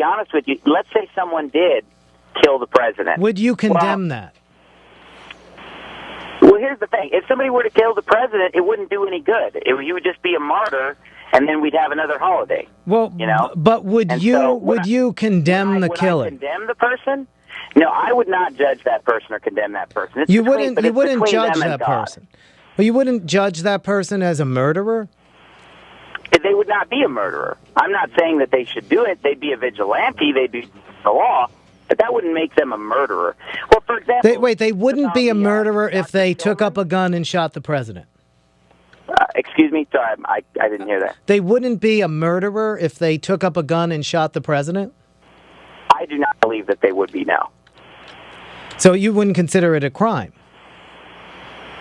honest with you, let's say someone did kill the president. Would you condemn that? Well, here's the thing. If somebody were to kill the president, it wouldn't do any good. He would just be a martyr, and then we'd have another holiday. Well, but would you condemn the killing? Would I condemn the person? No, I would not judge that person or condemn that person. You wouldn't judge that person. Well, you wouldn't judge that person as a murderer? They would not be a murderer. I'm not saying that they should do it. They'd be a vigilante. They'd be the law. But that wouldn't make them a murderer. Well, for example... They wouldn't be a murderer if they took up a gun and shot the president. Excuse me? Sorry, I didn't hear that. They wouldn't be a murderer if they took up a gun and shot the president? I do not believe that they would be, no. So you wouldn't consider it a crime?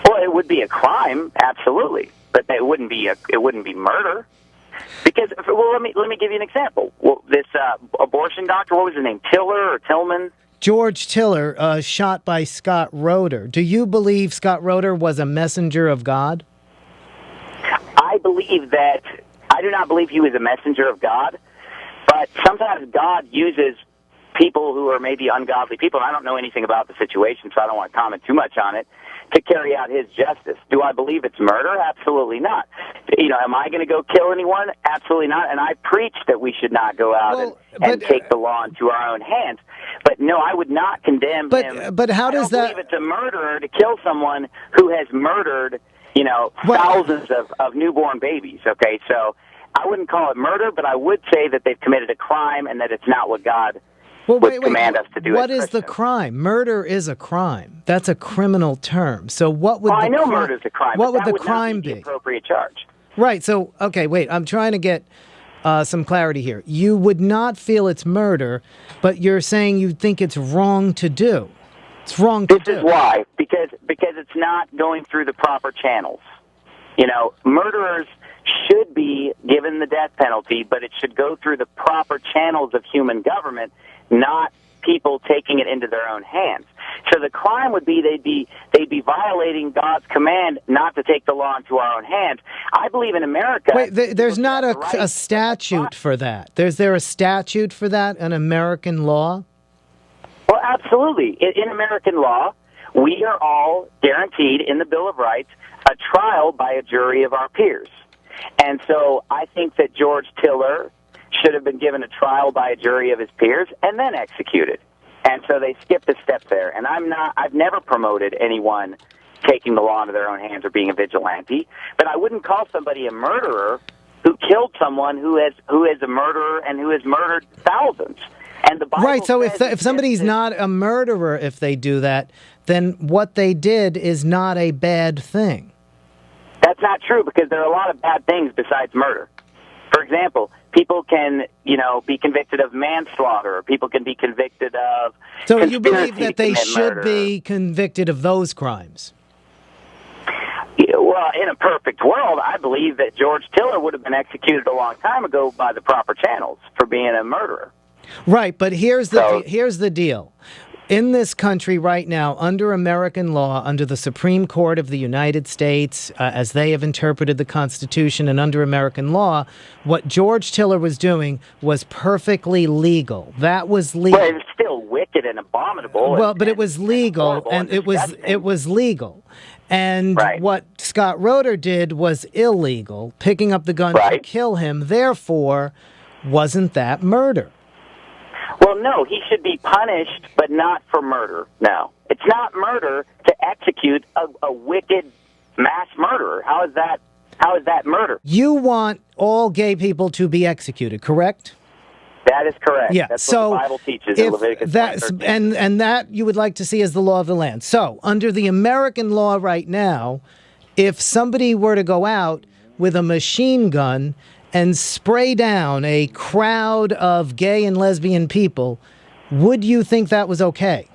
Well, it would be a crime, absolutely. But it wouldn't be murder. Because, well, let me give you an example. Well, this abortion doctor, what was his name, Tiller or Tillman? George Tiller, shot by Scott Roeder. Do you believe Scott Roeder was a messenger of God? I do not believe he was a messenger of God, but sometimes God uses people who are maybe ungodly people, and I don't know anything about the situation, so I don't want to comment too much on it, to carry out his justice. Do I believe it's murder? Absolutely not. Am I going to go kill anyone? Absolutely not. And I preach that we should not go out and take the law into our own hands. But no, I would not condemn him. But how does that... I don't believe it's a murderer to kill someone who has murdered, thousands of newborn babies, okay? So I wouldn't call it murder, but I would say that they've committed a crime and that it's not what God would command us to do. What is the crime? Murder is a crime. That's a criminal term. So what would I know murder is a crime. What would the crime be? The appropriate charge. Right. So, okay, wait. I'm trying to get some clarity here. You would not feel it's murder, but you're saying you think it's wrong to do. It's wrong to do. This is why. Because it's not going through the proper channels. Murderers should be given the death penalty, but it should go through the proper channels of human government, not people taking it into their own hands. So the crime would be they'd be violating God's command not to take the law into our own hands. I believe in America... Wait, there's not a statute for that. Is there a statute for that, an American law? Well, absolutely. In American law, we are all guaranteed in the Bill of Rights a trial by a jury of our peers. And so I think that George Tiller should have been given a trial by a jury of his peers and then executed. And so they skipped a step there. And I've never promoted anyone taking the law into their own hands or being a vigilante, but I wouldn't call somebody a murderer who killed someone who is a murderer and who has murdered thousands. And the Bible right, so if somebody's not a murderer if they do that, then what they did is not a bad thing. That's not true, because there are a lot of bad things besides murder. For example, people can, be convicted of manslaughter. People can be convicted of... So you believe that they should be convicted of those crimes? Well, in a perfect world, I believe that George Tiller would have been executed a long time ago by the proper channels for being a murderer. Right, but here's the deal. In this country right now, under American law, under the Supreme Court of the United States, as they have interpreted the Constitution and under American law, what George Tiller was doing was perfectly legal. That was legal. Well, it was still wicked and abominable. Well, but it was legal, and it was legal. And what Scott Roeder did was illegal, picking up the gun to kill him. Therefore, wasn't that murder? Well, no, he should be punished, but not for murder. No. It's not murder to execute a wicked mass murderer. How is that murder? You want all gay people to be executed, correct? That is correct. Yeah. That's what the Bible teaches in Leviticus 13. And that you would like to see as the law of the land. So, under the American law right now, if somebody were to go out with a machine gun and spray down a crowd of gay and lesbian people, would you think that was okay?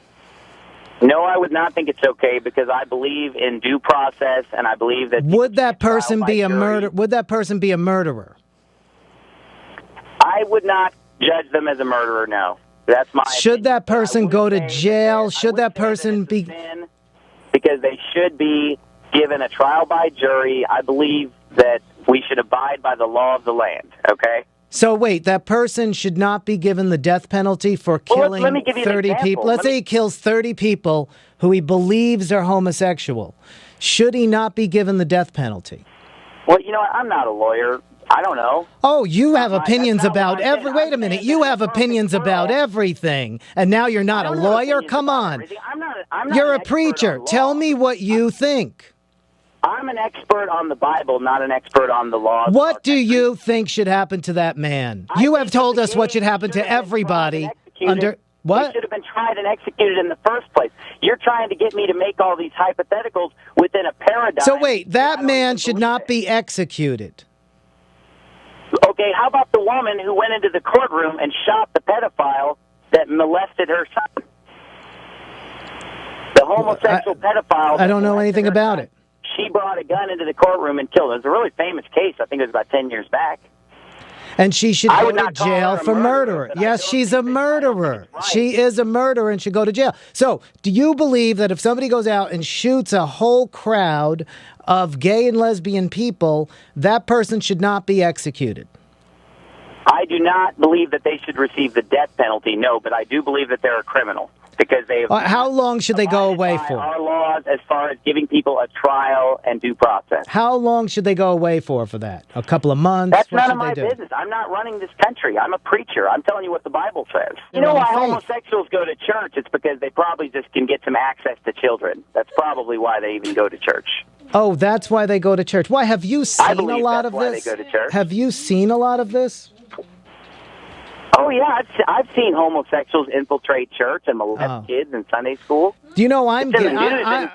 No, I would not think it's okay, because I believe in due process, and I believe that... Would that person be a murderer? Would that person be a murderer? I would not judge them as a murderer, no. That's my Should that person go to jail? Should that person be... Because they should be given a trial by jury. I believe that we should abide by the law of the land, okay? So wait, that person should not be given the death penalty for killing let me give you 30 people. Let's say he kills 30 people who he believes are homosexual. Should he not be given the death penalty? Well, you know what? I'm not a lawyer. I don't know. Oh, you have opinions about wait a minute. You have opinions about everything. And now you're not a lawyer? Come on. I'm not You're a preacher. Tell me what you think. I'm an expert on the Bible, not an expert on the law. What do you think should happen to that man? You have told us what should happen to everybody under what? He should have been tried and executed in the first place. You're trying to get me to make all these hypotheticals within a paradigm. So wait, that man should not be executed. Okay, how about the woman who went into the courtroom and shot the pedophile that molested her son? The homosexual pedophile. I don't know anything about it. She brought a gun into the courtroom and killed him. It was a really famous case. I think it was about 10 years back. And she should go to jail for murder. Yes, she's a murderer. She is a murderer and should go to jail. So, do you believe that if somebody goes out and shoots a whole crowd of gay and lesbian people, that person should not be executed? I do not believe that they should receive the death penalty, no, but I do believe that they're a criminal. Because they have how long should they go away for? Our laws as far as giving people a trial and due process. How long should they go away for that? A couple of months? That's none of my business. I'm not running this country. I'm a preacher. I'm telling you what the Bible says. You know why homosexuals go to church? It's because they probably just can get some access to children. That's probably why they even go to church. Oh, that's why they go to church. Why, have you seen a lot of this? Why they go to church. Have you seen a lot of this? Oh, yeah, I've seen homosexuals infiltrate church and molest kids in Sunday school. Do you know I'm gay? In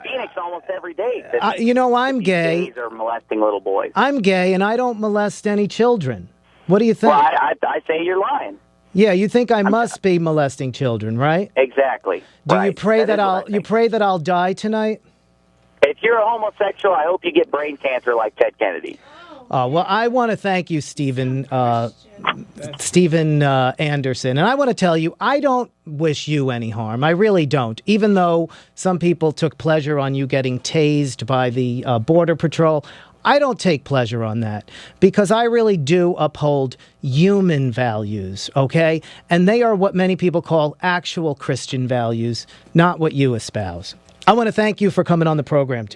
Phoenix almost every day. You know I'm gay. Gays are molesting little boys. I'm gay, and I don't molest any children. What do you think? Well, I say you're lying. Yeah, you think I must be molesting children, right? Exactly. Do you pray that I'll die tonight? If you're a homosexual, I hope you get brain cancer like Ted Kennedy. Well, I want to thank you, Stephen Anderson. And I want to tell you, I don't wish you any harm. I really don't. Even though some people took pleasure on you getting tased by the Border Patrol, I don't take pleasure on that because I really do uphold human values, okay? And they are what many people call actual Christian values, not what you espouse. I want to thank you for coming on the program today.